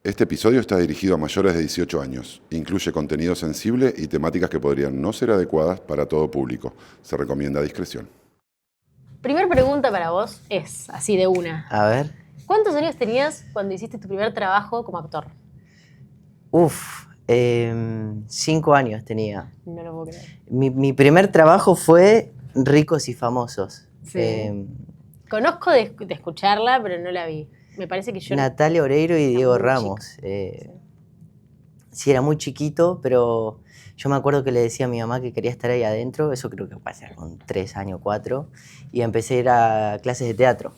Este episodio está dirigido a mayores de 18 años. Incluye contenido sensible y temáticas que podrían no ser adecuadas para todo público. Se recomienda discreción. Primer pregunta para vos es, así de una. A ver. ¿Cuántos años tenías cuando hiciste tu primer trabajo como actor? 5 años tenía. No lo puedo creer. Mi primer trabajo fue Ricos y Famosos. Sí. Conozco de escucharla, pero no la vi. Me parece que yo... Natalia Oreiro y Diego muy Ramos. Sí, era muy chiquito, pero yo me acuerdo que le decía a mi mamá que quería estar ahí adentro. Eso creo que pasaba con 3 años, 4. Y empecé a ir a clases de teatro.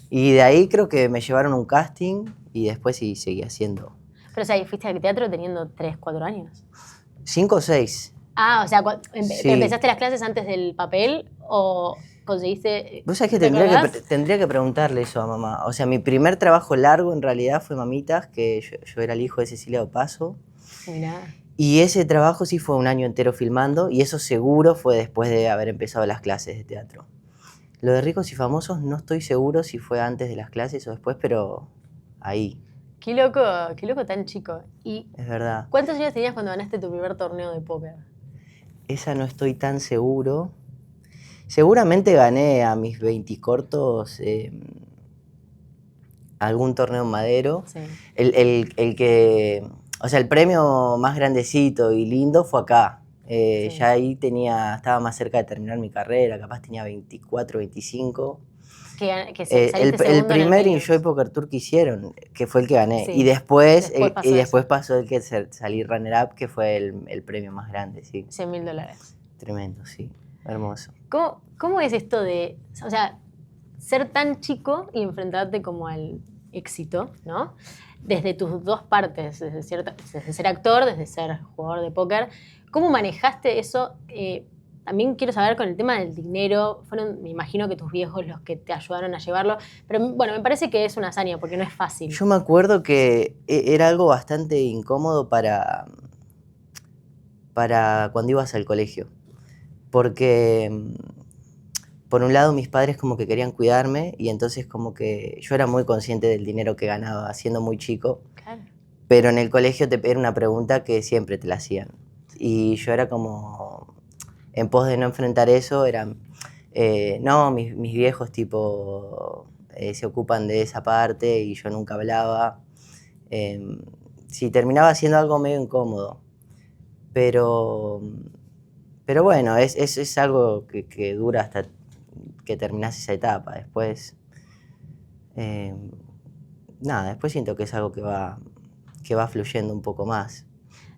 Y de ahí creo que me llevaron a un casting y después sí seguí haciendo. Pero, o sea, ¿fuiste al teatro teniendo 3, 4 años? 5 o 6. Ah, o sea, Sí. ¿empezaste las clases antes del papel o conseguiste...? Vos sabés que ¿te acordás? tendría que preguntarle eso a mamá. O sea, mi primer trabajo largo en realidad fue Mamitas, que yo era el hijo de Cecilia Opaso. Mirá. Y ese trabajo sí fue un año entero filmando, y eso seguro fue después de haber empezado las clases de teatro. Lo de Ricos y Famosos no estoy seguro si fue antes de las clases o después, pero ahí, Qué loco tan chico. ¿Y es verdad. cuántos años tenías cuando ganaste tu primer torneo de póker? Esa no estoy tan seguro. Seguramente gané a mis 20 cortos algún torneo en Madero. Sí. El que, o sea, el premio más grandecito y lindo fue acá. Sí. Ya ahí estaba más cerca de terminar mi carrera, capaz tenía 24, 25. Que saliste El segundo en primer Menus. Enjoy Poker Tour que hicieron, que fue el que gané. Sí. Y después Después pasó pasó el que salí runner-up, que fue el premio más grande, sí. $100.000. Tremendo, sí. Hermoso. ¿Cómo es esto de, o sea, ser tan chico y enfrentarte como al éxito, ¿no? Desde tus dos partes, desde ser actor, desde ser jugador de póker. ¿Cómo manejaste eso? También quiero saber con el tema del dinero. Fueron, me imagino que tus viejos los que te ayudaron a llevarlo. Pero bueno, me parece que es una hazaña porque no es fácil. Yo me acuerdo que era algo bastante incómodo para cuando ibas al colegio. Porque, por un lado, mis padres como que querían cuidarme y entonces como que yo era muy consciente del dinero que ganaba siendo muy chico. Claro. Pero en el colegio era una pregunta que siempre te la hacían. Y yo era como, en pos de no enfrentar eso, no, mis viejos tipo se ocupan de esa parte y yo nunca hablaba. Sí, terminaba siendo algo medio incómodo. Pero bueno, es algo que dura hasta que terminás esa etapa. Después, después siento que es algo que va fluyendo un poco más.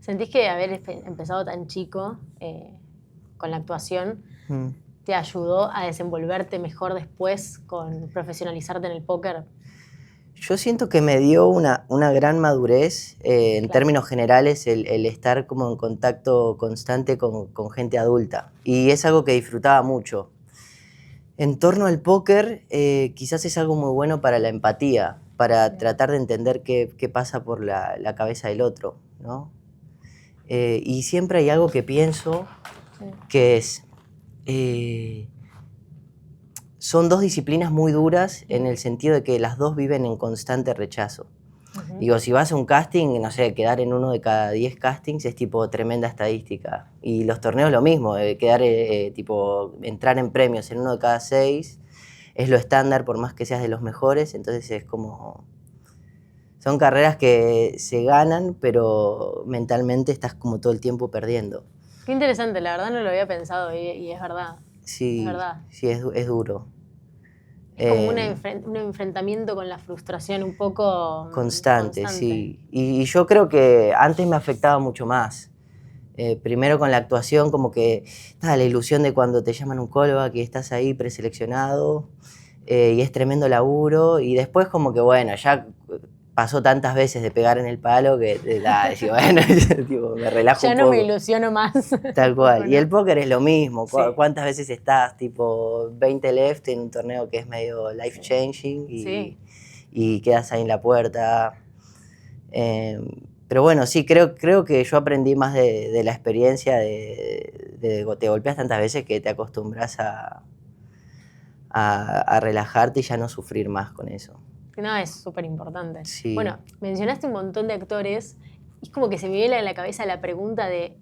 ¿Sentís que haber empezado tan chico con la actuación te ayudó a desenvolverte mejor después con profesionalizarte en el póker? Yo siento que me dio una gran madurez en términos generales el estar como en contacto constante con gente adulta. Y es algo que disfrutaba mucho. En torno al póker, quizás es algo muy bueno para la empatía, para tratar de entender qué pasa por la cabeza del otro, ¿no? Y siempre hay algo que pienso que es... son dos disciplinas muy duras en el sentido de que las dos viven en constante rechazo. Digo, si vas a un casting, no sé, quedar en uno de cada 10 castings es tipo tremenda estadística. Y los torneos lo mismo, entrar en premios en uno de cada 6 es lo estándar por más que seas de los mejores, entonces es como... Son carreras que se ganan, pero mentalmente estás como todo el tiempo perdiendo. Qué interesante, la verdad no lo había pensado y es verdad. Sí, es verdad. Sí, es duro. Es como un enfrentamiento con la frustración un poco constante. Sí. Y yo creo que antes me afectaba mucho más. Primero con la actuación, como que la ilusión de cuando te llaman un callback y estás ahí preseleccionado y es tremendo laburo. Y después como que bueno, ya pasó tantas veces de pegar en el palo que digo, bueno, tipo, me relajo ya un no poco. me ilusiono más. Tal cual. Y el póker es lo mismo. Sí. ¿Cuántas veces estás tipo 20 left en un torneo que es medio life changing y quedas ahí en la puerta? Pero bueno, sí, creo que yo aprendí más de la experiencia de te golpeas tantas veces que te acostumbras a relajarte y ya no sufrir más con eso. No, es súper importante. Sí. Bueno, mencionaste un montón de actores y es como que se me viene a la cabeza la pregunta de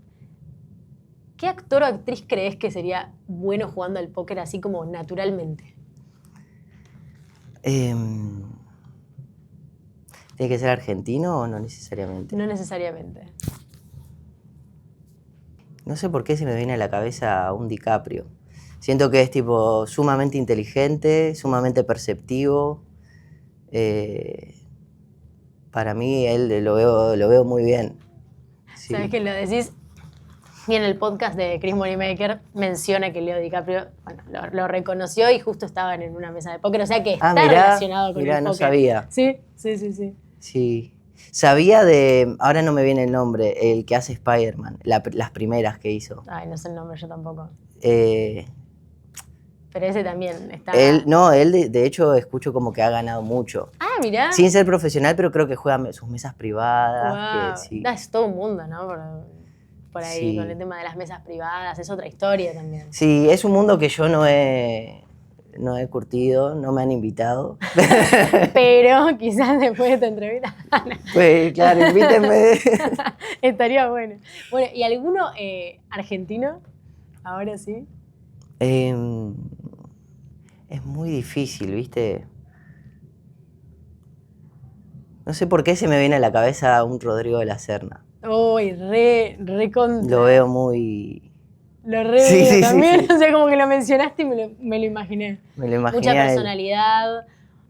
¿qué actor o actriz crees que sería bueno jugando al póker así como naturalmente? ¿Tiene que ser argentino o no necesariamente? No necesariamente. No sé por qué se me viene a la cabeza un DiCaprio. Siento que es tipo sumamente inteligente, sumamente perceptivo. Para mí él lo veo muy bien. Sí. ¿Sabes que lo decís? Y en el podcast de Chris Moneymaker menciona que Leo DiCaprio lo reconoció y justo estaban en una mesa de póker. O sea que está relacionado con el póker. No sabía. Sí. Sí. Sabía de, ahora no me viene el nombre, el que hace Spider-Man, las primeras que hizo. Ay, no sé el nombre yo tampoco. Pero ese también está... Él de hecho escucho como que ha ganado mucho. Ah, mirá. Sin ser profesional, pero creo que juega sus mesas privadas. Wow. Que sí. Es todo un mundo, ¿no? Por ahí, Sí. con el tema de las mesas privadas, es otra historia también. Sí, es un mundo que yo no he curtido, no me han invitado. Pero quizás después de esta entrevista... Pues claro, invítenme. Estaría bueno. Bueno, ¿y alguno argentino? Ahora sí. Es muy difícil, ¿viste? No sé por qué se me viene a la cabeza un Rodrigo de la Serna. Uy, re contra. Lo veo muy... Lo re Sí, veo sí, también. sí. O sea, como que lo mencionaste y me lo imaginé. Me lo imaginé. Mucha a él. personalidad,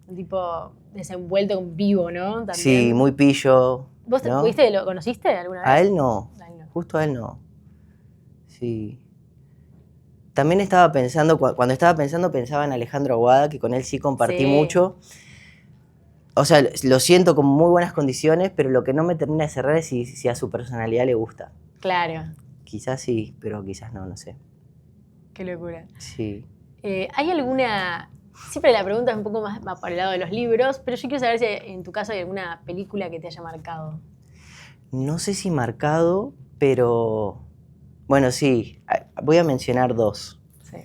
un tipo desenvuelto, vivo, ¿no? También. Sí, muy pillo. ¿Vos ¿no? lo conociste alguna vez? A él no. A él no. Justo a él no. Sí. También estaba pensando, cuando estaba pensando, pensaba en Alejandro Aguada, que con él sí compartí Sí. mucho. O sea, lo siento con muy buenas condiciones, pero lo que no me termina de cerrar es si a su personalidad le gusta. Claro, Quizás sí, pero quizás no sé. qué locura. Sí. ¿Hay alguna... Siempre la pregunta es un poco más por el lado de los libros, pero yo quiero saber si en tu caso hay alguna película que te haya marcado. No sé si marcado, pero... Bueno, sí, voy a mencionar dos. Sí.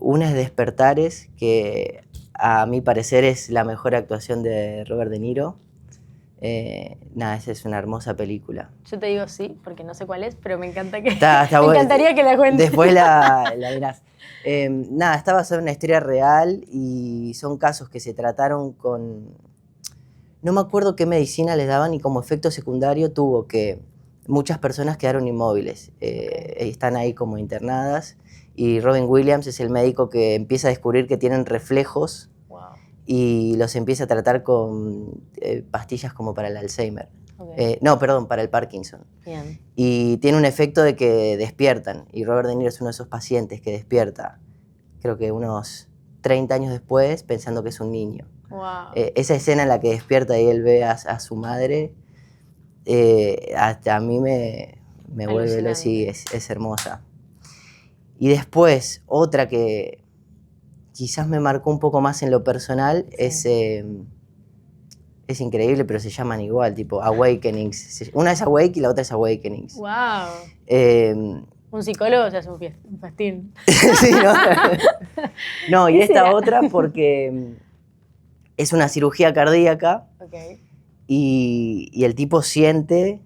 Una es Despertares, que a mi parecer es la mejor actuación de Robert De Niro. Esa es una hermosa película. Yo te digo sí, porque no sé cuál es, pero me encanta que... Está me bueno. encantaría que la cuentes. Después la verás. Está basada en una historia real y son casos que se trataron con... No me acuerdo qué medicina les daban y como efecto secundario tuvo que muchas personas quedaron inmóviles. Están ahí como internadas y Robin Williams es el médico que empieza a descubrir que tienen reflejos. Wow. Y los empieza a tratar con pastillas como para el Alzheimer. Okay. Para el Parkinson. Bien. Y tiene un efecto de que despiertan. Y Robert De Niro es uno de esos pacientes que despierta, creo que unos 30 años después, pensando que es un niño. Wow. Esa escena en la que despierta y él ve a su madre, hasta a mí me vuelve, sí, es hermosa. Y después, otra que quizás me marcó un poco más en lo personal, sí. Es increíble, pero se llaman igual, tipo Awakenings. Una es Awake y la otra es Awakenings. Wow. Un psicólogo ya es un festín. Sí, ¿no? No, y esta otra porque es una cirugía cardíaca. Okay. Y el tipo siente,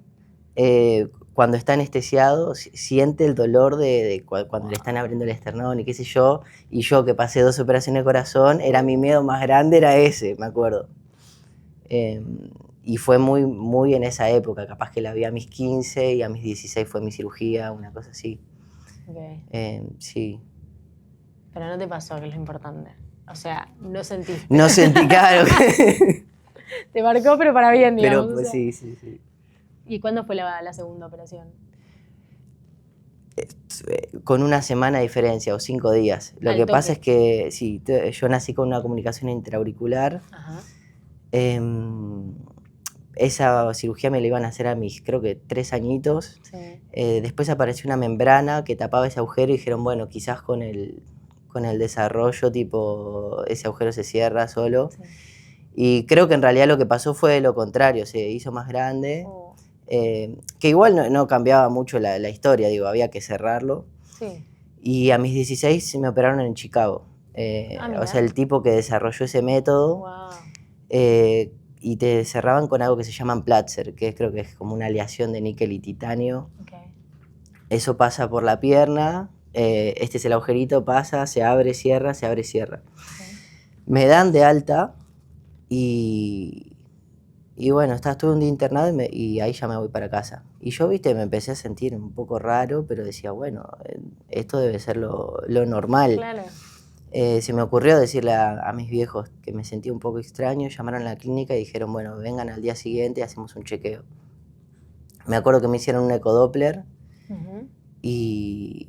cuando está anestesiado, siente el dolor de cuando le están abriendo el esternón y qué sé yo. Y yo, que pasé 2 operaciones de corazón, mi miedo más grande era ese, me acuerdo. Y fue muy, muy en esa época, capaz que la vi a mis 15 y a mis 16 fue mi cirugía, una cosa así. Okay. Sí. Pero no te pasó, que es lo importante. O sea, no sentiste. No sentí, claro. Te marcó, pero para bien, digamos. Pero pues, o sea. sí. ¿Y cuándo fue la segunda operación? Con una semana de diferencia o 5 días. Lo que pasa es que sí, yo nací con una comunicación intraauricular. Ajá. Esa cirugía me la iban a hacer a mis, creo que 3 añitos. Sí. Después apareció una membrana que tapaba ese agujero y dijeron, bueno, quizás con el desarrollo, tipo, ese agujero se cierra solo. Sí. Y creo que en realidad lo que pasó fue lo contrario, se hizo más grande. Oh. Que igual no cambiaba mucho la historia, digo, había que cerrarlo. Sí. Y a mis 16 me operaron en Chicago. O sea, el tipo que desarrolló ese método. Wow. Y te cerraban con algo que se llaman Platzer, que creo que es como una aleación de níquel y titanio. Okay. Eso pasa por la pierna, este es el agujerito, pasa, se abre, cierra, se abre, cierra. Okay. Me dan de alta y bueno, estuve un día internado y ahí ya me voy para casa. Y yo, viste, me empecé a sentir un poco raro, pero decía, bueno, esto debe ser lo normal. Claro. Se me ocurrió decirle a mis viejos que me sentía un poco extraño, llamaron a la clínica y dijeron, bueno, vengan al día siguiente y hacemos un chequeo. Me acuerdo que me hicieron un ecodoppler y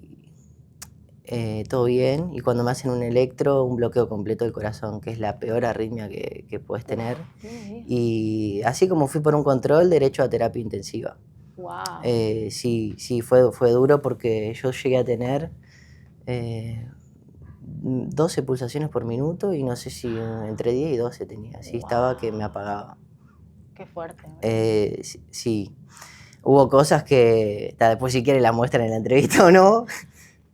todo bien. Y cuando me hacen un electro, un bloqueo completo del corazón, que es la peor arritmia que puedes tener. Y así como fui por un control, derecho a terapia intensiva. Wow. Sí, fue duro porque yo llegué a tener 12 pulsaciones por minuto y no sé si entre 10 y 12 tenía. Así estaba que me apagaba. Qué fuerte. Sí. Hubo cosas que después si quiere la muestran en la entrevista o no,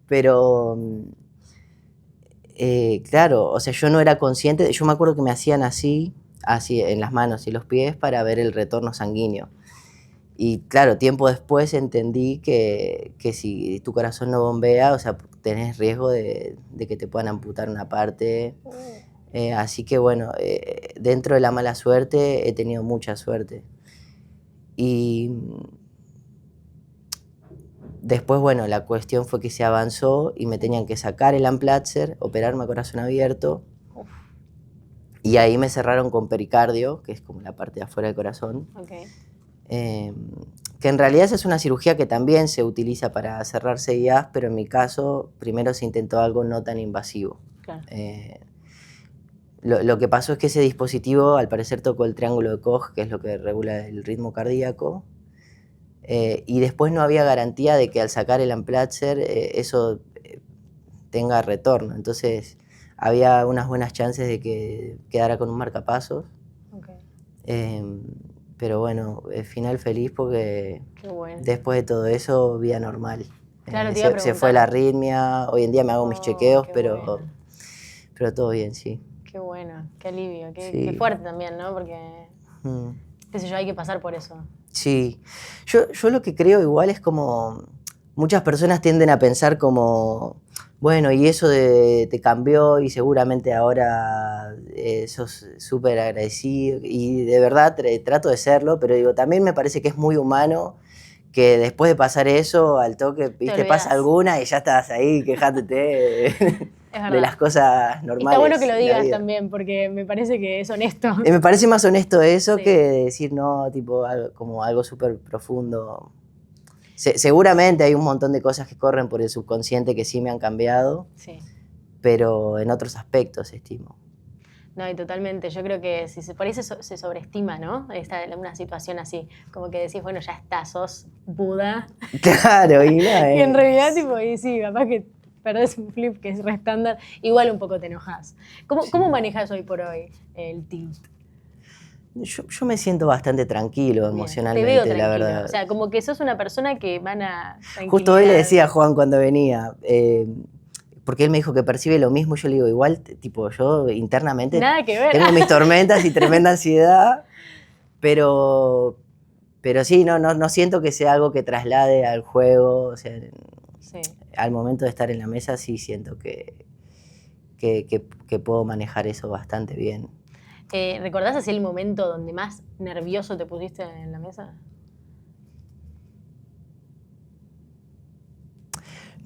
pero claro, o sea, yo no era consciente. Yo me acuerdo que me hacían así en las manos y los pies para ver el retorno sanguíneo. Y claro, tiempo después entendí que si tu corazón no bombea, o sea, tenés riesgo de que te puedan amputar una parte. Así que bueno, dentro de la mala suerte he tenido mucha suerte. Y después, bueno, la cuestión fue que se avanzó y me tenían que sacar el Amplatzer, operarme a corazón abierto. Y ahí me cerraron con pericardio, que es como la parte de afuera del corazón. Okay. Que en realidad esa es una cirugía que también se utiliza para cerrar CIAs, pero en mi caso primero se intentó algo no tan invasivo. Claro. Lo que pasó es que ese dispositivo al parecer tocó el triángulo de Koch, que es lo que regula el ritmo cardíaco, y después no había garantía de que al sacar el Amplatzer eso tenga retorno. Entonces había unas buenas chances de que quedara con un marcapasos. Okay. Pero bueno, final feliz porque después de todo eso, vida normal. Claro, se fue la arritmia, hoy en día me hago mis chequeos, pero todo bien, sí. Qué bueno, qué alivio, qué fuerte también, ¿no? Porque, qué sé yo, hay que pasar por eso. Sí, yo lo que creo igual es como, muchas personas tienden a pensar como, bueno, y eso te cambió y seguramente ahora sos súper agradecido, y de verdad trato de serlo, pero digo, también me parece que es muy humano que después de pasar eso, al toque, viste, pasa alguna y ya estás ahí quejándote de las cosas normales. Está bueno que lo digas también, porque me parece que es honesto. Me parece más honesto eso que decir, no, tipo, como algo súper profundo. Seguramente hay un montón de cosas que corren por el subconsciente que sí me han cambiado, pero en otros aspectos, estimo. No, y totalmente. Yo creo que por ahí se sobreestima, ¿no? Una situación así, como que decís, bueno, ya está, sos Buda. Claro, y no es. Y en realidad, tipo, y sí, capaz que perdés un flip que es re estándar, igual un poco te enojas. ¿Cómo manejas hoy por hoy el tilt? Yo me siento bastante tranquilo emocionalmente, te veo tranquilo, la verdad. O sea, como que sos una persona que van a Justo hoy le decía a Juan cuando venía, porque él me dijo que percibe lo mismo, yo le digo, igual, tipo, yo internamente nada que ver. Tengo mis tormentas y tremenda ansiedad, pero sí, no siento que sea algo que traslade al juego, o sea, al momento de estar en la mesa sí siento que puedo manejar eso bastante bien. ¿Recordás así el momento donde más nervioso te pusiste en la mesa?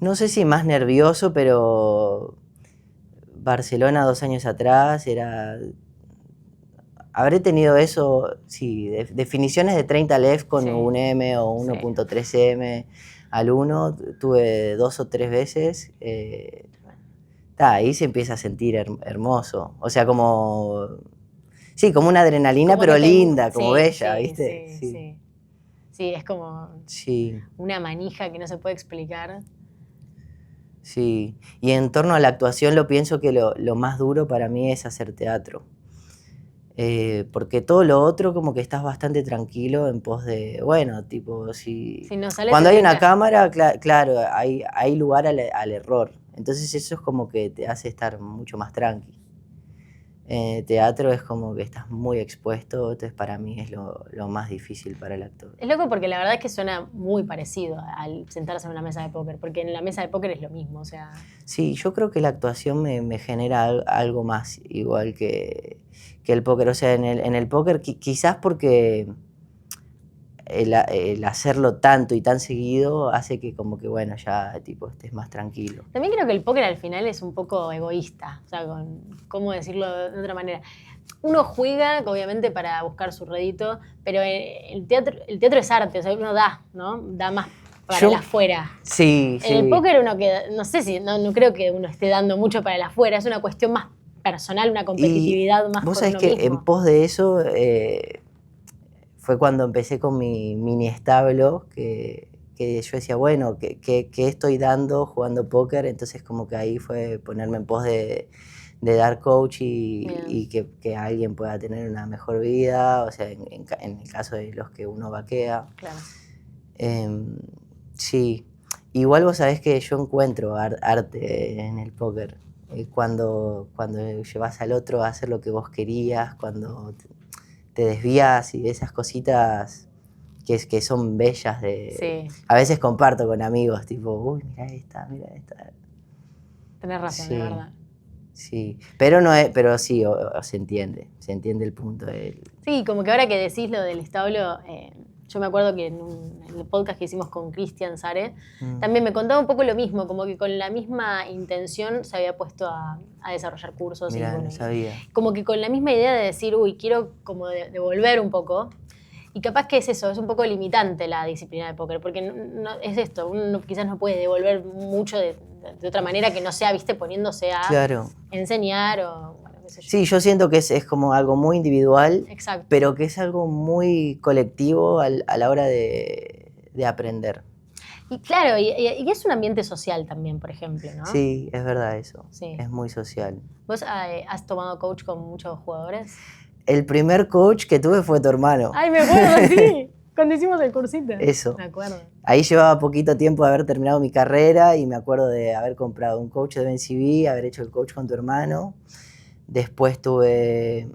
No sé si más nervioso, pero Barcelona 2 años atrás habré tenido eso, sí, definiciones de 30 LEF con un M o 1.3M al 1, tuve 2 o 3 veces. Ahí se empieza a sentir hermoso, o sea, como... Sí, como una adrenalina, pero linda, como bella, ¿viste? Sí, es como una manija que no se puede explicar. Sí, y en torno a la actuación lo pienso que lo más duro para mí es hacer teatro. Porque todo lo otro como que estás bastante tranquilo en pos de, bueno, tipo, si no sale, cuando hay una cámara, claro, hay lugar al error. Entonces eso es como que te hace estar mucho más tranqui. Teatro es como que estás muy expuesto, entonces para mí es lo más difícil para el actor. Es loco porque la verdad es que suena muy parecido al sentarse en una mesa de póker, porque en la mesa de póker es lo mismo, o sea... Sí, yo creo que la actuación me genera algo más, igual que el póker. O sea, en el póker quizás porque el hacerlo tanto y tan seguido hace que como que, bueno, ya tipo estés más tranquilo. También creo que el póker al final es un poco egoísta, o sea, ¿cómo decirlo de otra manera? Uno juega, obviamente, para buscar su rédito, pero el teatro es arte, o sea, uno da, ¿no? Da más para el afuera. Sí, sí. En el póker uno queda, no sé si, no creo que uno esté dando mucho para el afuera, es una cuestión más personal, una competitividad más vos con sabés uno que mismo. en pos de eso fue cuando empecé con mi mini establo, que yo decía, bueno, ¿qué estoy dando jugando póker? Entonces como que ahí fue ponerme en pos de dar coach y que alguien pueda tener una mejor vida, o sea, en el caso de los que uno vaquea. Claro. Sí, igual vos sabés que yo encuentro arte en el póker. Cuando llevas al otro a hacer lo que vos querías, cuando te desvías y esas cositas que son bellas de... Sí. A veces comparto con amigos, tipo, uy, mira esta. Tenés razón, Sí. es verdad. Sí, pero no es, pero sí, se entiende el punto. Sí, como que ahora que decís lo del establo, yo me acuerdo que en el podcast que hicimos con Cristian Sare, también me contaba un poco lo mismo, como que con la misma intención se había puesto a desarrollar cursos. Mirá, y bueno, no sabía. como que con la misma idea de decir, uy, quiero como devolver un poco. Y capaz que es eso, es un poco limitante la disciplina de póker, porque es esto, uno quizás no puede devolver mucho de otra manera que no sea, viste, poniéndose a Claro. enseñar o, bueno, qué sé yo. Sí, yo siento que es como algo muy individual, Exacto. pero que es algo muy colectivo a la hora de aprender. Y claro, y es un ambiente social también, por ejemplo, ¿no? Sí, es verdad eso. Sí. Es muy social. ¿Vos has tomado coach con muchos jugadores? El primer coach que tuve fue tu hermano. Ay, me acuerdo, sí. Cuando hicimos el cursito. Eso. Me acuerdo. Ahí llevaba poquito tiempo de haber terminado mi carrera y me acuerdo de haber comprado un coach de BenCV, haber hecho el coach con tu hermano. Después tuve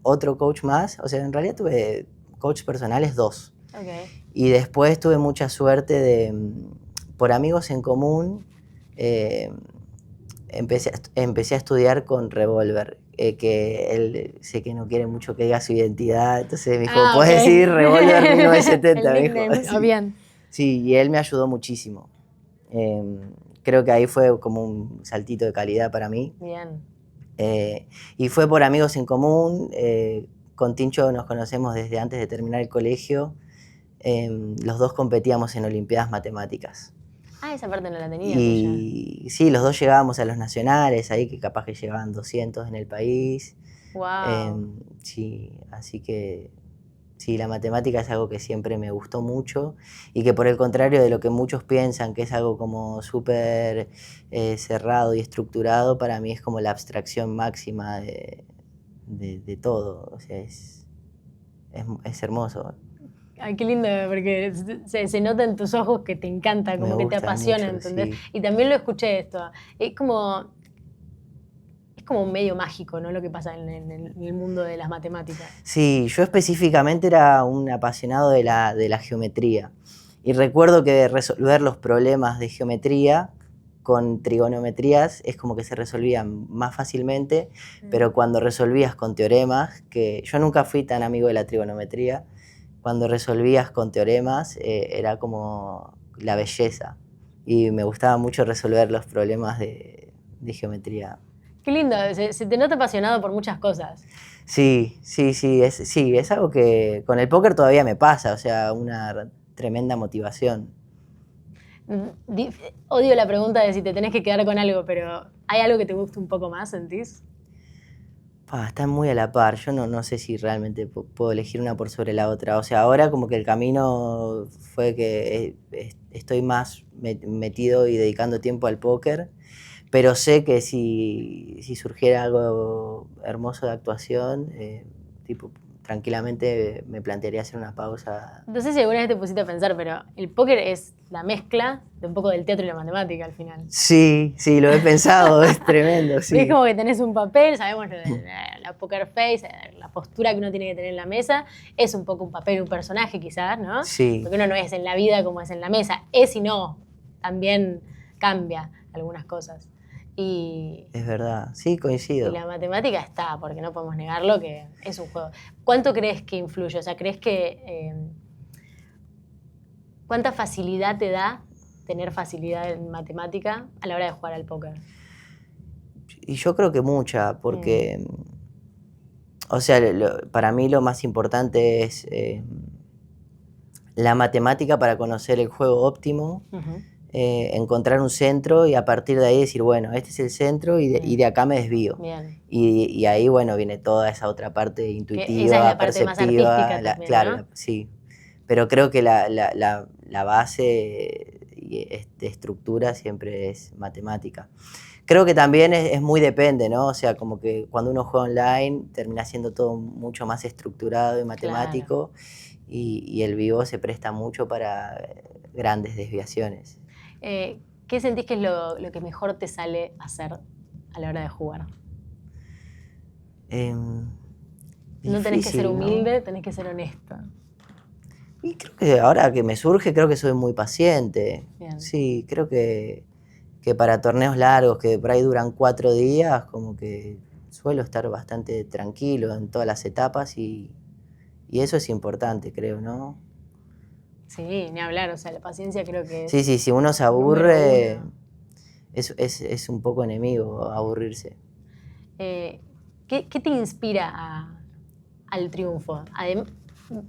otro coach más. O sea, en realidad tuve coach personales 2. Okay. Y después tuve mucha suerte de, por amigos en común, empecé a estudiar con Revolver, que él sé que no quiere mucho que diga su identidad, entonces me dijo, ¿puedes decir Revolver 1970? El me dijo. nickname, Sí. bien. Sí, y él me ayudó muchísimo. Creo que ahí fue como un saltito de calidad para mí. Bien. Y fue por amigos en común. Con Tincho nos conocemos desde antes de terminar el colegio. Los dos competíamos en Olimpiadas Matemáticas. Ah, esa parte no la tenía. Y sí, los dos llegábamos a los nacionales, ahí que capaz que llegaban 200 en el país. Wow. Sí, así que sí, la matemática es algo que siempre me gustó mucho y que por el contrario de lo que muchos piensan que es algo como súper cerrado y estructurado, para mí es como la abstracción máxima de todo. O sea, es hermoso. Ay, qué lindo, porque se nota en tus ojos que te encanta, como que te apasiona, mucho, ¿entendés? Sí. Y también lo escuché esto. Es como un medio mágico, ¿no? Lo que pasa en el mundo de las matemáticas. Sí, yo específicamente era un apasionado de la geometría. Y recuerdo que resolver los problemas de geometría con trigonometrías es como que se resolvían más fácilmente, pero cuando resolvías con teoremas, que yo nunca fui tan amigo de la trigonometría, cuando resolvías con teoremas era como la belleza. Y me gustaba mucho resolver los problemas de geometría. Qué lindo, se te nota apasionado por muchas cosas. Sí, es algo que con el póker todavía me pasa, o sea, una tremenda motivación. Odio la pregunta de si te tenés que quedar con algo, pero ¿hay algo que te guste un poco más, sentís? Están muy a la par, yo no sé si realmente puedo elegir una por sobre la otra. O sea, ahora como que el camino fue que estoy más metido y dedicando tiempo al póker, pero sé que si surgiera algo hermoso de actuación, tipo, tranquilamente me plantearía hacer una pausa. No sé si alguna vez te pusiste a pensar, pero el póker es la mezcla de un poco del teatro y la matemática al final. Sí, lo he pensado, es tremendo, sí. Es como que tenés un papel, sabemos la poker face, la postura que uno tiene que tener en la mesa, es un poco un papel, un personaje quizás, ¿no? Sí. Porque uno no es en la vida como es en la mesa, es y no, también cambia algunas cosas. Y Es verdad, sí, coincido. la matemática está, porque no podemos negarlo, que es un juego. ¿Cuánto crees que influye? O sea, ¿crees que cuánta facilidad te da tener facilidad en matemática a la hora de jugar al póker? Y yo creo que mucha, porque, o sea, para mí lo más importante es la matemática para conocer el juego óptimo. Uh-huh. Encontrar un centro y a partir de ahí decir, bueno, este es el centro y de acá me desvío. Bien. Y ahí, bueno, viene toda esa otra parte intuitiva, esa es la parte más perceptiva. artística también, claro, ¿no? sí. Pero creo que la base de estructura siempre es matemática. Creo que también es muy depende, ¿no? O sea, como que cuando uno juega online termina siendo todo mucho más estructurado y matemático, y el vivo se presta mucho para grandes desviaciones. ¿Qué sentís que es lo que mejor te sale hacer a la hora de jugar? No tenés que ser humilde, ¿no? Tenés que ser honesto. Y creo que ahora que me surge, creo que soy muy paciente. Bien. Sí, creo que para torneos largos, que por ahí duran 4 días, como que suelo estar bastante tranquilo en todas las etapas y eso es importante, creo, ¿no? Sí, ni hablar, o sea, la paciencia creo que es... Sí, si uno se aburre, es un poco enemigo aburrirse. ¿Qué te inspira al triunfo?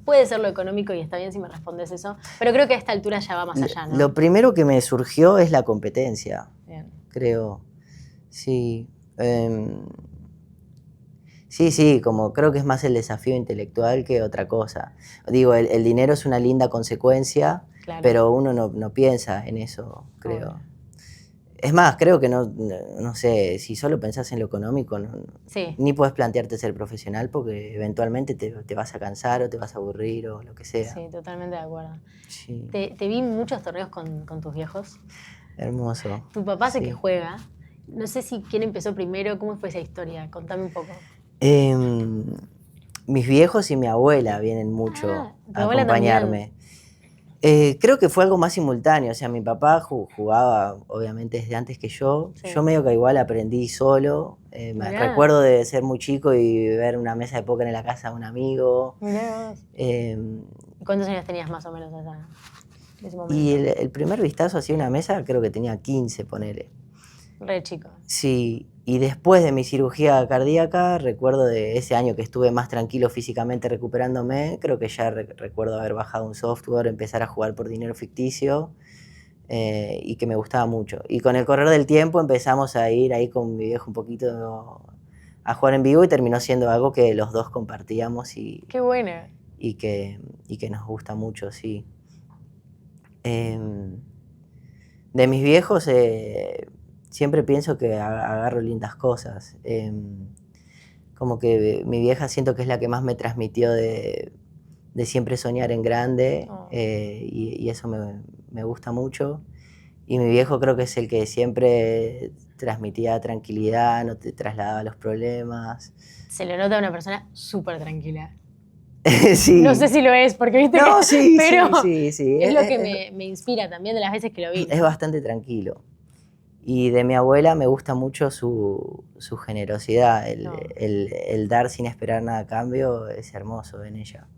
Puede ser lo económico y está bien si me respondes eso, pero creo que a esta altura ya va más allá, ¿no? Lo primero que me surgió es la competencia, bien. Creo. Sí. Sí, como creo que es más el desafío intelectual que otra cosa. Digo, el dinero es una linda consecuencia, claro, pero uno no piensa en eso, creo. Obvio. Es más, creo que no sé, si solo pensás en lo económico, sí, ni podés plantearte ser profesional porque eventualmente te vas a cansar o te vas a aburrir o lo que sea. Sí, totalmente de acuerdo. Sí. Te vi en muchos torneos con tus viejos. Hermoso. Tu papá sé que juega. No sé si quién empezó primero, ¿cómo fue esa historia? Contame un poco. Mis viejos y mi abuela vienen mucho a acompañarme. Creo que fue algo más simultáneo, o sea, mi papá jugaba obviamente desde antes que yo. Sí. Yo medio que igual aprendí solo. Me recuerdo de ser muy chico y ver una mesa de póker en la casa de un amigo. ¿Cuántos años tenías más o menos allá? Y el primer vistazo hacia una mesa creo que tenía 15, ponele. Re chico. Sí, y después de mi cirugía cardíaca, recuerdo de ese año que estuve más tranquilo físicamente recuperándome, creo que ya recuerdo haber bajado un software, empezar a jugar por dinero ficticio y que me gustaba mucho. Y con el correr del tiempo empezamos a ir ahí con mi viejo un poquito a jugar en vivo y terminó siendo algo que los dos compartíamos y... ¡Qué bueno! Y que nos gusta mucho, sí. De mis viejos... siempre pienso que agarro lindas cosas. Como que mi vieja siento que es la que más me transmitió de siempre soñar en grande, y eso me gusta mucho. Y mi viejo creo que es el que siempre transmitía tranquilidad, no te trasladaba los problemas. Se le nota a una persona súper tranquila. Sí. No sé si lo es, porque viste no, que... sí, pero sí. Es lo que me inspira también de las veces que lo vi. Es bastante tranquilo. Y de mi abuela me gusta mucho su generosidad, el dar sin esperar nada a cambio es hermoso en ella.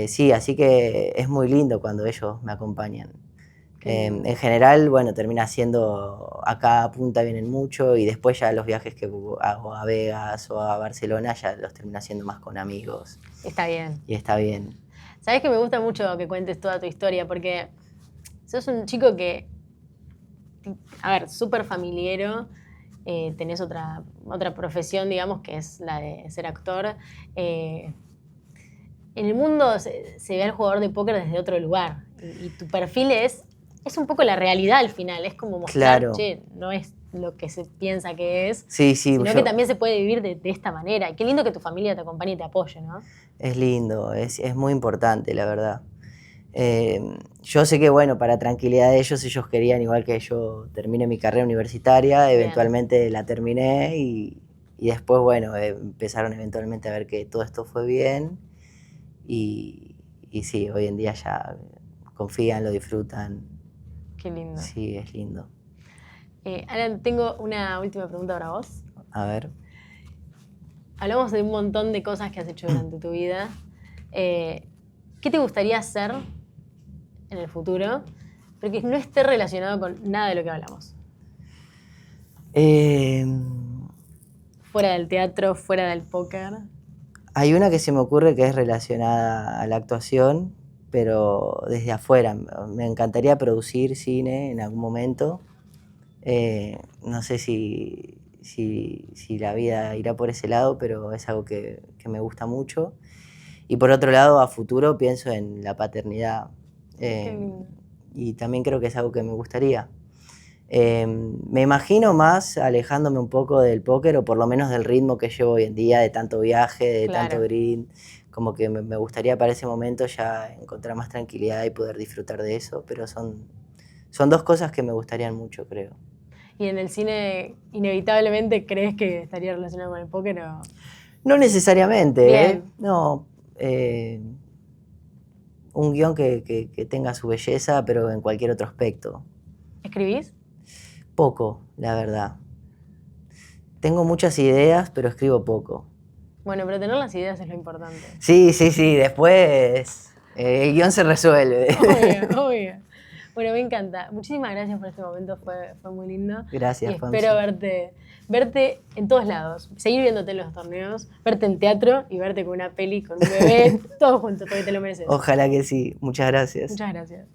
Sí, así que es muy lindo cuando ellos me acompañan. En general, bueno, termina siendo acá a Punta vienen mucho y después ya los viajes que hago a Vegas o a Barcelona ya los termino haciendo más con amigos. Está bien. Y está bien. Sabés que me gusta mucho que cuentes toda tu historia porque sos un chico que, a ver, súper familiero, tenés otra profesión, digamos, que es la de ser actor. En el mundo se ve al jugador de póker desde otro lugar y tu perfil es un poco la realidad al final, es como mostrar, claro, che, no es lo que se piensa que es, Sí, sí. sino que también se puede vivir de esta manera. Y qué lindo que tu familia te acompañe y te apoye, ¿no? Es lindo, es muy importante, la verdad. Yo sé que, bueno, para tranquilidad de ellos querían igual que yo termine mi carrera universitaria, Bien. eventualmente la terminé y después, bueno, empezaron eventualmente a ver que todo esto fue bien y sí, hoy en día ya confían, lo disfrutan. Qué lindo. Sí, es lindo. Alan, tengo una última pregunta para vos. A ver. Hablamos de un montón de cosas que has hecho durante tu vida. ¿Qué te gustaría hacer en el futuro, pero que no esté relacionado con nada de lo que hablamos? Fuera del teatro, fuera del póker. Hay una que se me ocurre que es relacionada a la actuación, pero desde afuera. Me encantaría producir cine en algún momento. No sé si la vida irá por ese lado, pero es algo que me gusta mucho. Y por otro lado, a futuro pienso en la paternidad. Y también creo que es algo que me gustaría. Me imagino más alejándome un poco del póker, o por lo menos del ritmo que llevo hoy en día, de tanto viaje, de tanto grind. Como que me gustaría para ese momento ya encontrar más tranquilidad y poder disfrutar de eso, pero son dos cosas que me gustarían mucho, creo. ¿Y en el cine inevitablemente crees que estaría relacionado con el póker o...? No necesariamente, Bien. No. Un guión que tenga su belleza, pero en cualquier otro aspecto. ¿Escribís? Poco, la verdad. Tengo muchas ideas, pero escribo poco. Bueno, pero tener las ideas es lo importante. Sí, después el guión se resuelve. Obvio, obvio. Bueno, me encanta. Muchísimas gracias por este momento, fue muy lindo. Gracias, y espero verte en todos lados, seguir viéndote en los torneos, verte en teatro y verte con una peli, con un bebé, todos juntos, porque te lo mereces. Ojalá que sí. Muchas gracias. Muchas gracias.